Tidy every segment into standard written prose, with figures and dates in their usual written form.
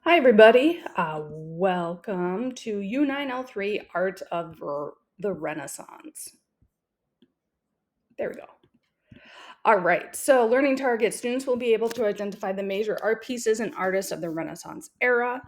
Hi, everybody. Welcome to U9L3 Art of the Renaissance. There we go. All right, so learning target students will be able to identify the major art pieces and artists of the Renaissance era.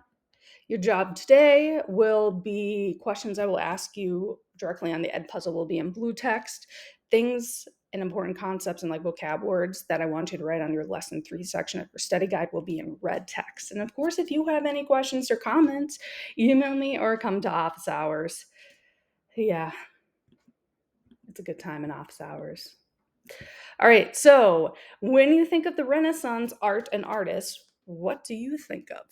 Your job today will be questions I will ask you directly on the Ed puzzle will be in blue text. Things and important concepts and like vocab words that I want you to write on your lesson 3 section of your study guide will be in red text. And of course, if you have any questions or comments, email me or come to office hours. Yeah, it's a good time in office hours. All right, so when you think of the Renaissance art and artists, what do you think of?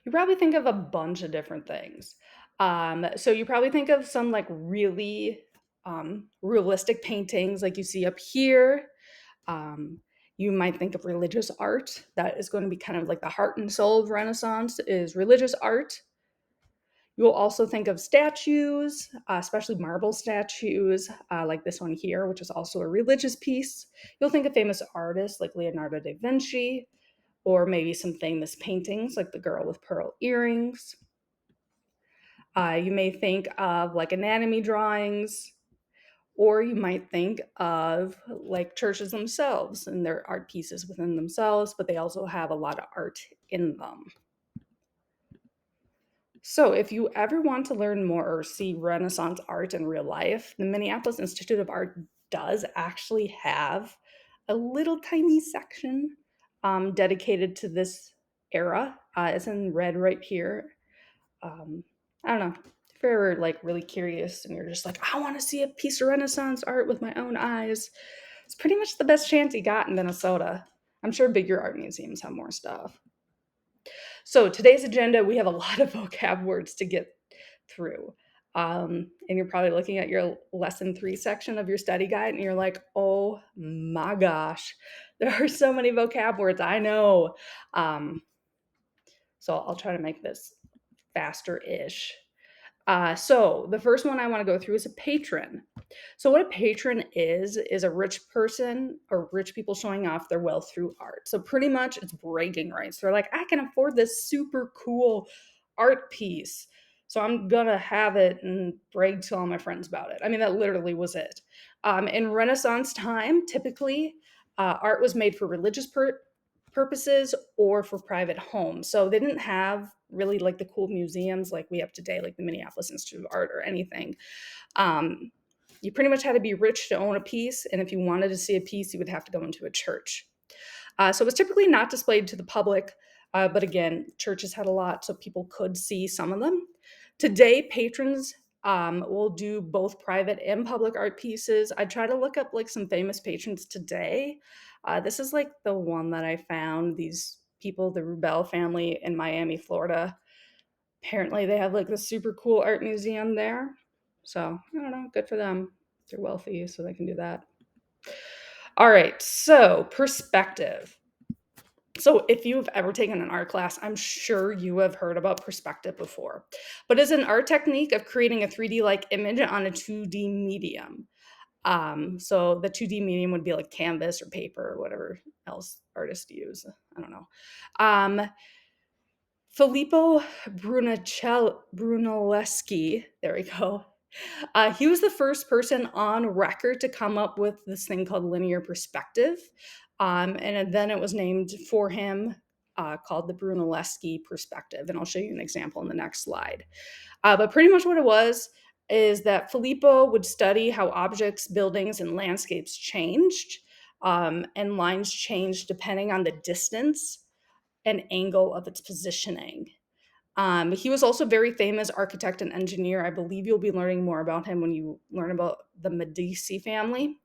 You probably think of a bunch of different things. So you probably think of some like really realistic paintings, like you see up here. Um, you might think of religious art. That is going to be kind of like the heart and soul of Renaissance is religious art. You'll also think of statues, especially marble statues, like this one here, which is also a religious piece. You'll think of famous artists like Leonardo da Vinci, or maybe some famous paintings like the girl with pearl earrings. You may think of like anatomy drawings, or you might think of like churches themselves and their art pieces within themselves, but they also have a lot of art in them. So, if you ever want to learn more or see Renaissance art in real life, the Minneapolis Institute of Art does actually have a little tiny section dedicated to this era. It's in red right here. I don't know. If you're ever like really curious and you're just like, I want to see a piece of Renaissance art with my own eyes, it's pretty much the best chance you got in Minnesota. I'm sure bigger art museums have more stuff. So today's agenda, we have a lot of vocab words to get through. And you're probably looking at your lesson 3 section of your study guide and you're like, oh my gosh, there are so many vocab words. I know. So I'll try to make this faster-ish. So the first one I want to go through is a patron. So what a patron is a rich person or rich people showing off their wealth through art. So pretty much it's bragging rights. They're like, I can afford this super cool art piece. So I'm gonna have it and brag to all my friends about it. I mean, that literally was it. In Renaissance time, typically art was made for religious purposes or for private homes. So they didn't have really like the cool museums like we have today, like the Minneapolis Institute of Art or anything. Um, you pretty much had to be rich to own a piece, and if you wanted to see a piece, you would have to go into a church. So it was typically not displayed to the public, but again, churches had a lot, so people could see some of them. Today, patrons will do both private and public art pieces. I try to look up like some famous patrons today. This is like the one that I found. These people, the Rubel family in Miami, Florida. Apparently, they have like this super cool art museum there. So I don't know. Good for them. They're wealthy, so they can do that. All right. So perspective. So, if you've ever taken an art class, I'm sure you have heard about perspective before. But it's an art technique of creating a 3D like image on a 2D medium. So the 2D medium would be like canvas or paper or whatever else artists use. I don't know. Filippo Brunelleschi, there we go. He was the first person on record to come up with this thing called linear perspective. And then it was named for him, called the Brunelleschi perspective. And I'll show you an example in the next slide. But pretty much what it was is that Filippo would study how objects, buildings, and landscapes changed, and lines changed depending on the distance and angle of its positioning. He was also a very famous architect and engineer. I believe you'll be learning more about him when you learn about the Medici family.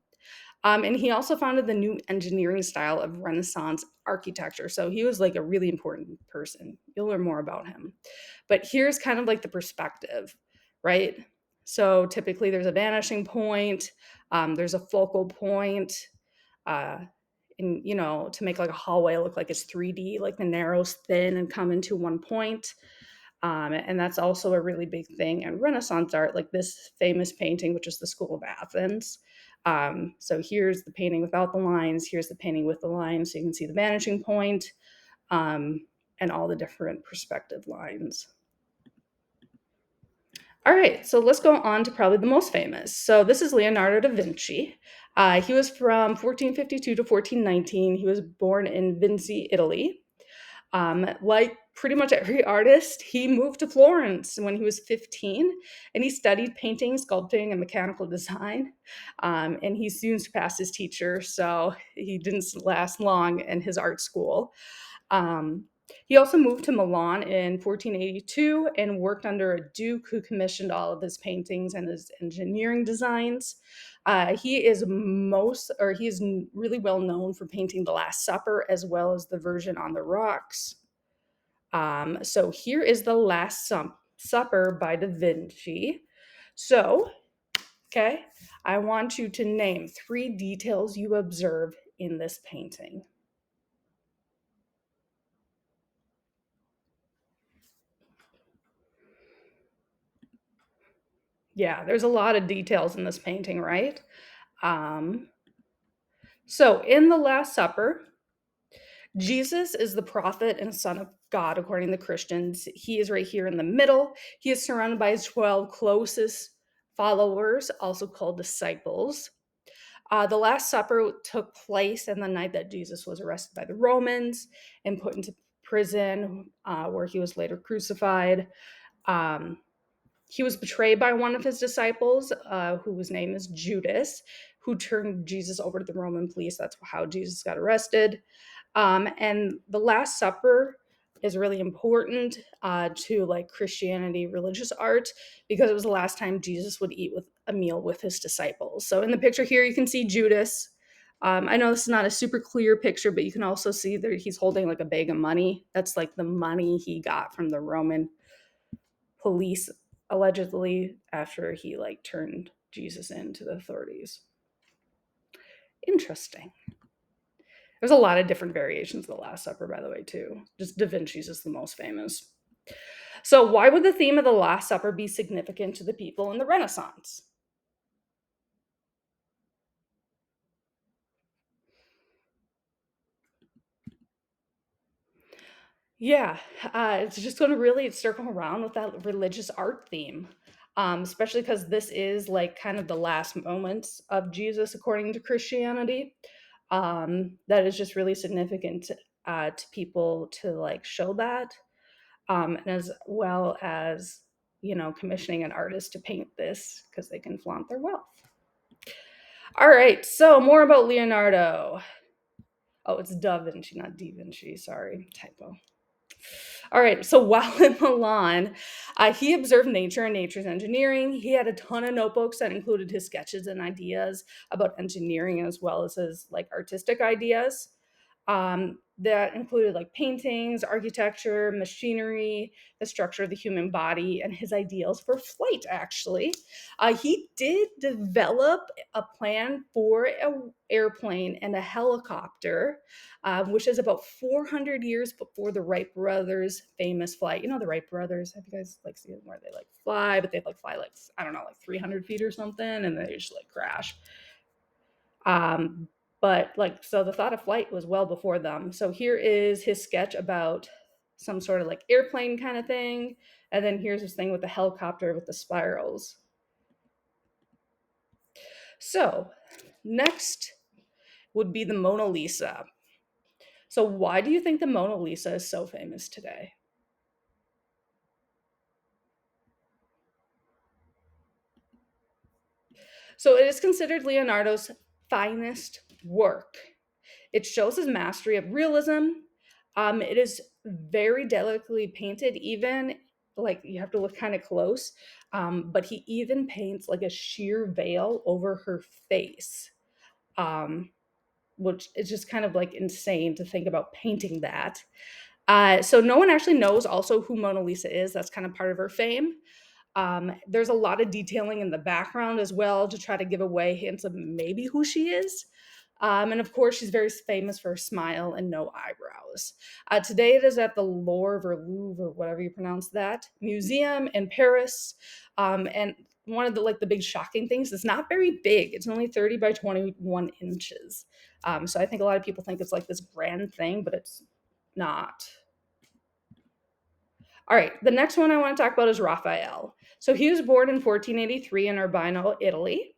And he also founded the new engineering style of Renaissance architecture. So he was like a really important person. You'll learn more about him. But here's kind of like the perspective, right? So typically there's a vanishing point, there's a focal point, uh, and to make like a hallway look like it's 3D, like the narrows thin and come into one point. And that's also a really big thing in Renaissance art, like this famous painting, which is the School of Athens. So here's the painting without the lines. Here's the painting with the lines. So you can see the vanishing point, and all the different perspective lines. All right, so let's go on to probably the most famous. So this is Leonardo da Vinci. He was from 1452 to 1419. He was born in Vinci, Italy. Like pretty much every artist, he moved to Florence when he was 15, and he studied painting, sculpting, and mechanical design. And he soon surpassed his teacher, so he didn't last long in his art school. Um, he also moved to Milan in 1482 and worked under a duke who commissioned all of his paintings and his engineering designs. He is really well known for painting The Last Supper as well as the Virgin on the Rocks. So here is The Last Supper by Da Vinci. So, okay, I want you to name 3 details you observe in this painting. Yeah, there's a lot of details in this painting, right? Um, so in The Last Supper, Jesus is the prophet and son of God, according to Christians. He is right here in the middle. He is surrounded by his 12 closest followers, also called disciples. The Last Supper took place in the night that Jesus was arrested by the Romans and put into prison, where he was later crucified. Um, he was betrayed by one of his disciples, whose name is Judas, who turned Jesus over to the Roman police. That's how Jesus got arrested. And the Last Supper is really important to like Christianity, religious art, because it was the last time Jesus would eat with a meal with his disciples. So in the picture here, you can see Judas. I know this is not a super clear picture, but you can also see that he's holding like a bag of money. That's like the money he got from the Roman police, allegedly, after he like turned Jesus into the authorities. Interesting. There's a lot of different variations of the Last Supper, by the way, too. Just Da Vinci's is the most famous. So, why would the theme of the Last Supper be significant to the people in the Renaissance? Yeah, it's just going to really circle around with that religious art theme, especially because this is like kind of the last moments of Jesus according to Christianity. That is just really significant to people to like show that, and as well as commissioning an artist to paint this because they can flaunt their wealth. All right, so more about Leonardo. Oh, it's Da Vinci, not Da Vinci. Sorry, typo. All right, so while in Milan, he observed nature and nature's engineering. He had a ton of notebooks that included his sketches and ideas about engineering as well as his like artistic ideas. That included like paintings, architecture, machinery, the structure of the human body, and his ideals for flight, actually. He did develop a plan for an airplane and a helicopter, which is about 400 years before the Wright brothers' famous flight. You know the Wright brothers? Have you guys like seen where they like fly, but they like fly like, I don't know, like 300 feet or something, and they just like crash. Um, but like, so the thought of flight was well before them. So here is his sketch about some sort of like airplane kind of thing. And then here's this thing with the helicopter with the spirals. So next would be the Mona Lisa. So why do you think the Mona Lisa is so famous today? So it is considered Leonardo's finest work. It shows his mastery of realism. It is very delicately painted, even like you have to look kind of close. But he even paints like a sheer veil over her face, um, which is just kind of like insane to think about painting that. So no one actually knows also who Mona Lisa is. That's kind of part of her fame. There's a lot of detailing in the background as well to try to give away hints of maybe who she is. And of course, she's very famous for her smile and no eyebrows. Today, it is at the Louvre or whatever you pronounce that museum in Paris. And one of the like the big shocking things. It's not very big. It's only 30 by 21 inches. So I think a lot of people think it's like this grand thing, but it's not. All right, the next one I want to talk about is Raphael. So he was born in 1483 in Urbino, Italy.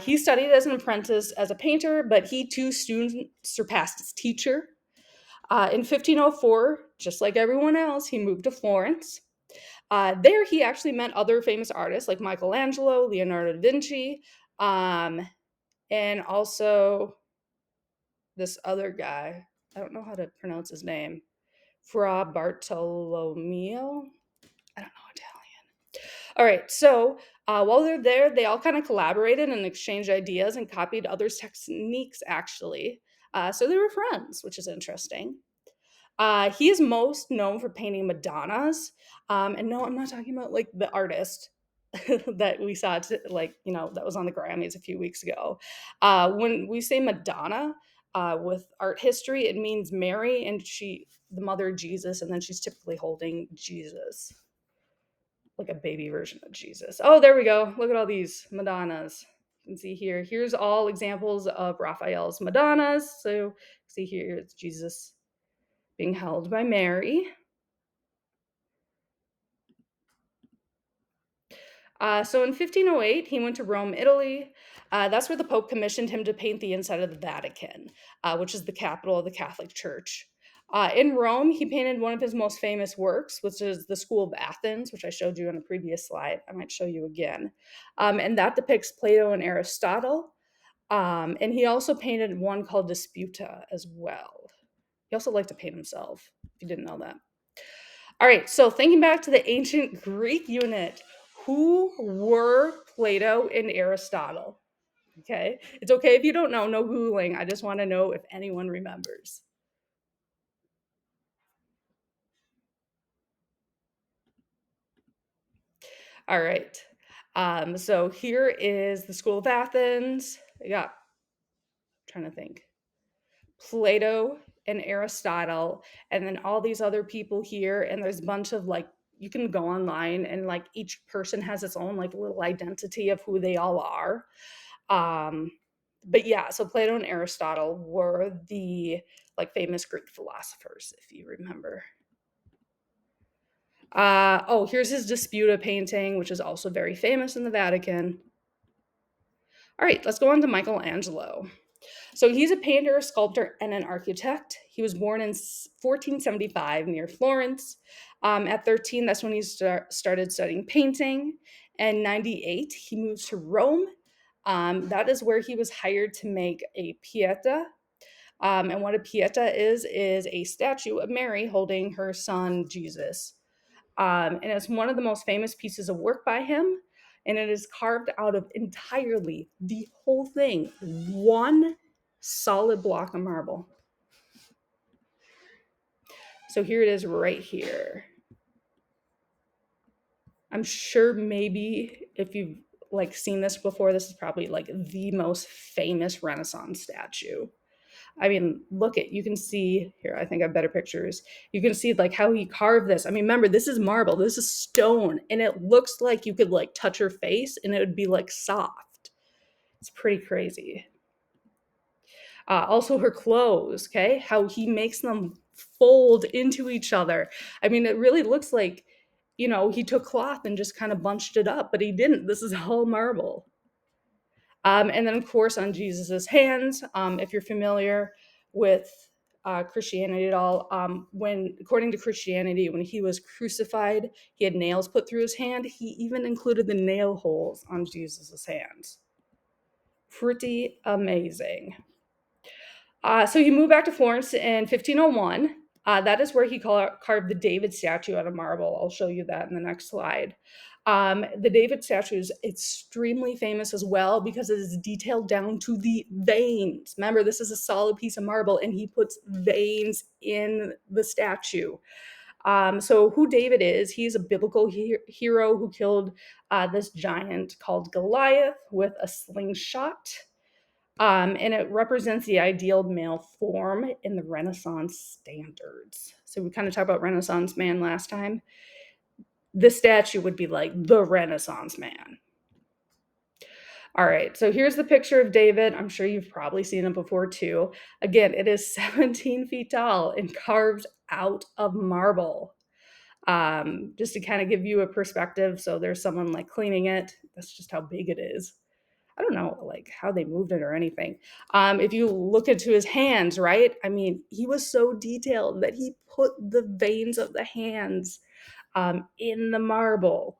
He studied as an apprentice as a painter, but he too soon surpassed his teacher. In 1504, just like everyone else, he moved to Florence. There, he actually met other famous artists like Michelangelo, Leonardo da Vinci, and also this other guy. I don't know how to pronounce his name. Fra Bartolomeo. I don't know Italian. All right, so while they're there, they all kind of collaborated and exchanged ideas and copied others' techniques, actually. So they were friends, which is interesting. He is most known for painting Madonnas. And no, I'm not talking about like the artist that we saw, like, that was on the Grammys a few weeks ago. When we say Madonna with art history, it means Mary and the mother of Jesus, and then she's typically holding Jesus, like a baby version of Jesus. Oh, there we go. Look at all these Madonnas. You can see here. Here's all examples of Raphael's Madonnas. So see here, it's Jesus being held by Mary. So in 1508, he went to Rome, Italy. That's where the Pope commissioned him to paint the inside of the Vatican, which is the capital of the Catholic Church. In Rome, he painted one of his most famous works, which is the School of Athens, which I showed you on a previous slide. I might show you again. And that depicts Plato and Aristotle. And he also painted one called Disputa as well. He also liked to paint himself, if you didn't know that. All right, so thinking back to the ancient Greek unit, who were Plato and Aristotle? Okay, it's okay if you don't know, no Googling. I just want to know if anyone remembers. All right, so here is the School of Athens. Yeah, trying to think. Plato and Aristotle, and then all these other people here, and there's a bunch of like, you can go online and like each person has its own like little identity of who they all are. But yeah, so Plato and Aristotle were the like famous Greek philosophers, if you remember. Oh, here's his Disputa painting, which is also very famous in the Vatican. All right, let's go on to Michelangelo. So he's a painter, a sculptor, and an architect. He was born in 1475 near Florence. At 13, that's when he started studying painting. And 98, he moves to Rome. That is where he was hired to make a Pieta. And what a Pieta is a statue of Mary holding her son Jesus. And it's one of the most famous pieces of work by him. And it is carved out of entirely the whole thing, one solid block of marble. So here it is right here. I'm sure maybe if you've like seen this before, this is probably like the most famous Renaissance statue. I mean, look at, you can see here, I think I have better pictures. You can see like how he carved this. I mean, remember, this is marble, this is stone, and it looks like you could like touch her face and it would be like soft. It's pretty crazy. Also her clothes, okay? How he makes them fold into each other. I mean, it really looks like, he took cloth and just kind of bunched it up, but he didn't. This is all marble. And then, of course, on Jesus's hands, if you're familiar with Christianity at all, according to Christianity, when he was crucified, he had nails put through his hand. He even included the nail holes on Jesus's hands. Pretty amazing. So he moved back to Florence in 1501. That is where he carved the David statue out of marble. I'll show you that in the next slide. The David statue is extremely famous as well because it is detailed down to the veins. Remember, this is a solid piece of marble, and he puts veins in the statue. So who David is, he's a biblical hero who killed this giant called Goliath with a slingshot. And it represents the ideal male form in the Renaissance standards. So we kind of talked about Renaissance man last time. This statue would be like the Renaissance man. All right, so here's the picture of David. I'm sure you've probably seen it before too. Again, it is 17 feet tall and carved out of marble. Just to kind of give you a perspective, so there's someone like cleaning it. That's just how big it is. I don't know like how they moved it or anything. If you look into his hands, right? I mean, he was so detailed that he put the veins of the hands in the marble.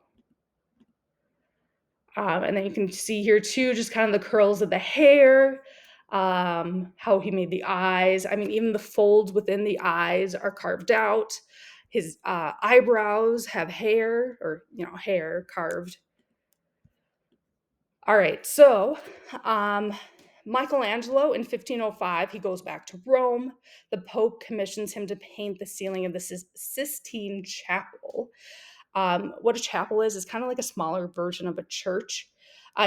And then you can see here too, just kind of the curls of the hair, how he made the eyes. I mean, even the folds within the eyes are carved out. His eyebrows have hair, or hair carved. All right, so um, Michelangelo in 1505, he goes back to Rome. The Pope commissions him to paint the ceiling of the Sistine Chapel. What a chapel is kind of like a smaller version of a church.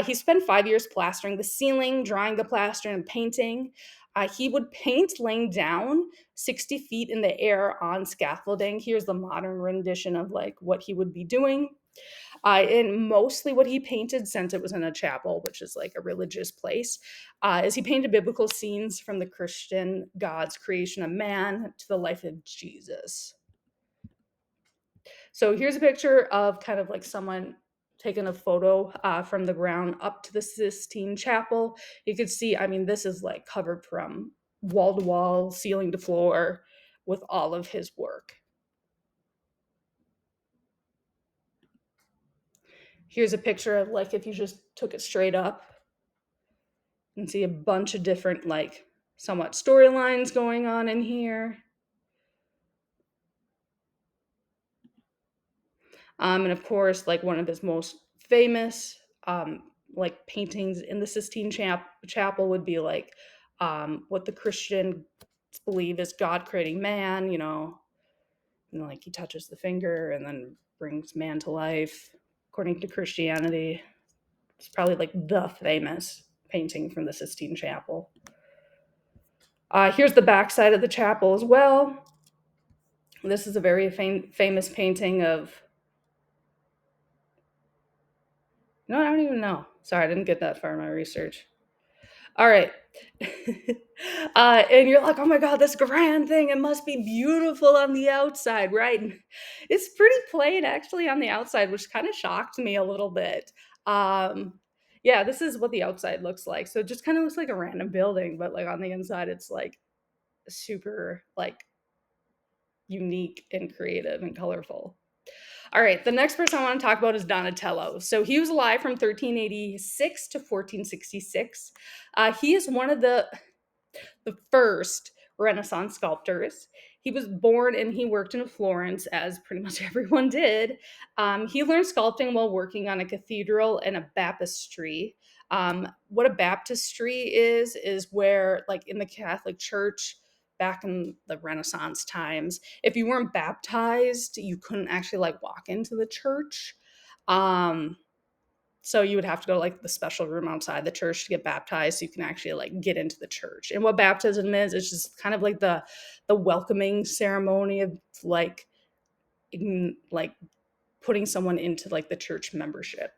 He spent 5 years plastering the ceiling, drying the plaster, and painting. He would paint laying down 60 feet in the air on scaffolding. Here's the modern rendition of like what he would be doing. And mostly what he painted, since it was in a chapel, which is like a religious place, is he painted biblical scenes from the Christian God's creation of man to the life of Jesus. So here's a picture of kind of like someone taking a photo from the ground up to the Sistine Chapel. You could see, I mean, this is like covered from wall to wall, ceiling to floor with all of his work. Here's a picture of like if you just took it straight up. You can see a bunch of different like somewhat storylines going on in here. And of course, like one of his most famous like paintings in the Sistine Chapel would be like what the Christians believe is God creating man, and like he touches the finger and then brings man to life according to Christianity. It's probably like the famous painting from the Sistine Chapel. Here's the backside of the chapel as well. This is a very famous painting of. No, I don't even know. Sorry, I didn't get that far in my research. All right. And you're like, oh my God, this grand thing, it must be beautiful on the outside, right? And it's pretty plain actually on the outside, which kind of shocked me a little bit. Um, yeah, this is what the outside looks like. So it just kind of looks like a random building, but like on the inside, it's like super like unique and creative and colorful. All right, the next person I want to talk about is Donatello. So he was alive from 1386 to 1466. He is one of the first Renaissance sculptors. He was born and he worked in Florence, as pretty much everyone did. He learned sculpting while working on a cathedral and a baptistry. What a baptistry is where, like in the Catholic Church, back in the Renaissance times, if you weren't baptized, you couldn't actually like walk into the church. Um, so you would have to go to like the special room outside the church to get baptized so you can actually like get into the church. And what baptism is, it's just kind of like the welcoming ceremony of like like putting someone into like the church membership.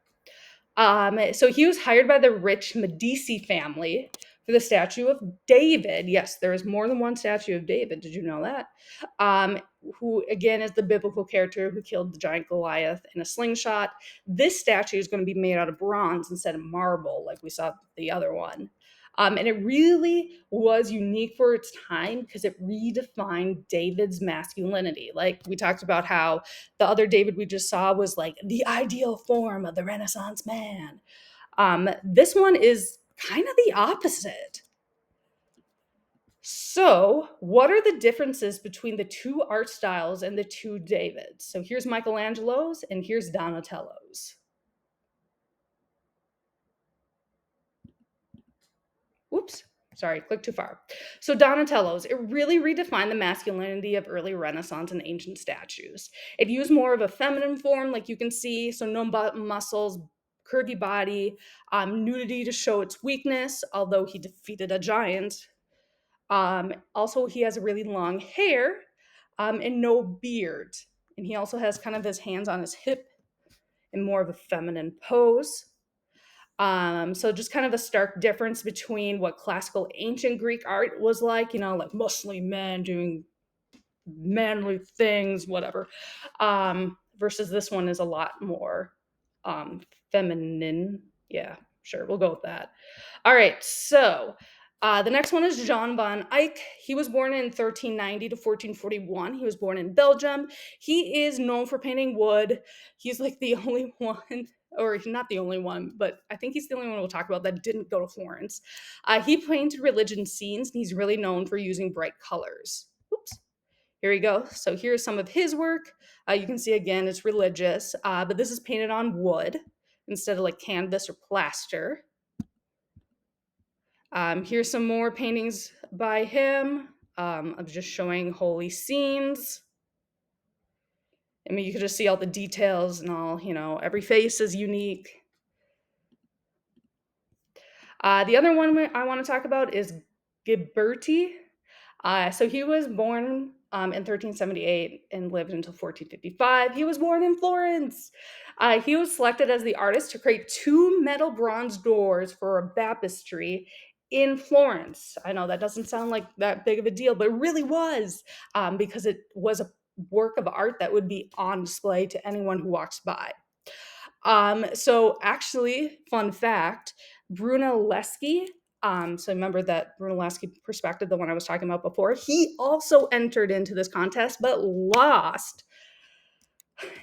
So he was hired by the rich Medici family for the statue of David. Yes, there is more than one statue of David. Did you know that? Um, who again is the biblical character who killed the giant Goliath in a slingshot. This statue is going to be made out of bronze instead of marble, like we saw the other one. And it really was unique for its time because it redefined David's masculinity. Like we talked about how the other David we just saw was like the ideal form of the Renaissance man. This one is kind of the opposite. So, what are the differences between the two art styles and the two Davids? So, here's Michelangelo's and here's Donatello's. Oops, sorry, clicked too far. So Donatello's, it really redefined the masculinity of early Renaissance and ancient statues. It used more of a feminine form, like you can see, so no muscles, curvy body, nudity to show its weakness, although he defeated a giant. Also, he has really long hair and no beard. and he also has kind of his hands on his hip in more of a feminine pose. So just kind of a stark difference between what classical ancient Greek art was like, like muscly men doing manly things, whatever. Versus this one is a lot more feminine. Yeah, sure, we'll go with that. All right, so the next one is John van Eyck. He was born in 1390 to 1441. He was born in Belgium. He is known for painting wood. He's like the only one, or he's not the only one, but I think he's the only one we'll talk about that didn't go to Florence. He painted religion scenes, and he's really known for using bright colors. Oops. Here we go. So here's some of his work. You can see again, it's religious, but this is painted on wood instead of like canvas or plaster. Here's some more paintings by him of just showing holy scenes. I mean, you can just see all the details and all, every face is unique. The other one I want to talk about is Ghiberti. So he was born in 1378 and lived until 1455. He was born in Florence. He was selected as the artist to create 2 metal bronze doors for a baptistry in Florence. I know that doesn't sound like that big of a deal, but it really was, because it was a work of art that would be on display to anyone who walks by. So actually, fun fact, Brunelleschi, so remember that Brunelleschi perspective, the one I was talking about before, he also entered into this contest but lost.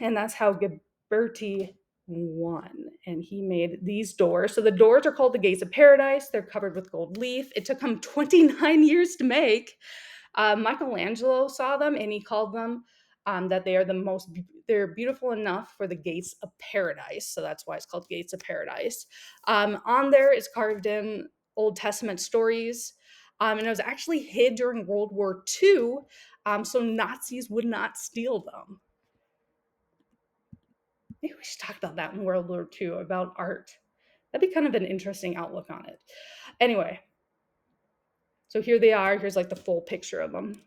And that's how Ghiberti won. And he made these doors. So the doors are called the Gates of Paradise. They're covered with gold leaf. It took him 29 years to make. Michelangelo saw them and he called them that they are they're beautiful enough for the gates of paradise. So that's why it's called Gates of Paradise. On there is carved in Old Testament stories. And it was actually hid during World War II, so Nazis would not steal them. Maybe we should talk about that in World War II, about art. That'd be kind of an interesting outlook on it. Anyway, so here they are. Here's like the full picture of them.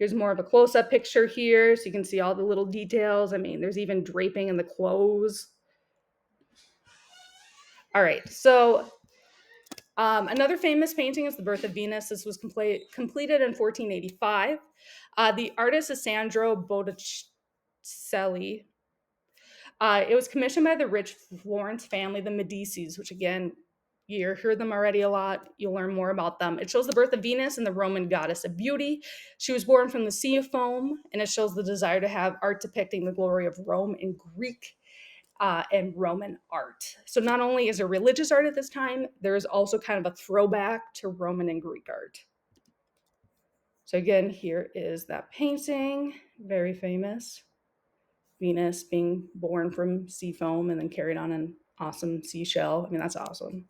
Here's more of a close-up picture here, so you can see all the little details. I mean, there's even draping in the clothes. All right, so another famous painting is The Birth of Venus. This was completed in 1485. The artist is Sandro Botticelli. It was commissioned by the rich Florence family, the Medicis, which again, you heard them already a lot. You'll learn more about them. It shows the birth of Venus and the Roman goddess of beauty. She was born from the Sea of Foam, and it shows the desire to have art depicting the glory of Rome in Greek and Roman art. So not only is there religious art at this time, there is also kind of a throwback to Roman and Greek art. So again, here is that painting, very famous. Venus being born from sea foam and then carried on an awesome seashell. I mean, that's awesome.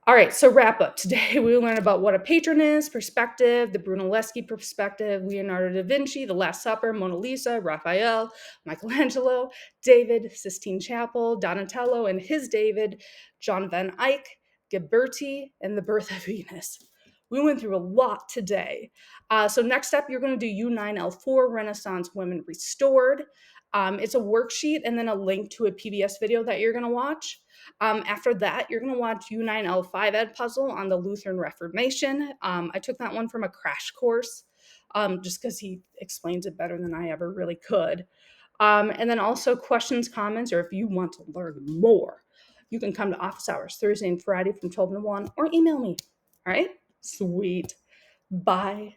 All right, so wrap up. Today we will learn about what a patron is, perspective, the Brunelleschi perspective, Leonardo da Vinci, the Last Supper, Mona Lisa, Raphael, Michelangelo, David, Sistine Chapel, Donatello and his David, John van Eyck, Ghiberti, and the Birth of Venus. We went through a lot today. So next up, you're going to do U9L4, Renaissance Women Restored. It's a worksheet and then a link to a PBS video that you're going to watch. After that, you're going to watch U9L5 Ed Puzzle on the Lutheran Reformation. I took that one from a crash course just because he explains it better than I ever really could. And then also questions, comments, or if you want to learn more, you can come to office hours Thursday and Friday from 12 to 1 or email me. All right? Sweet. Bye.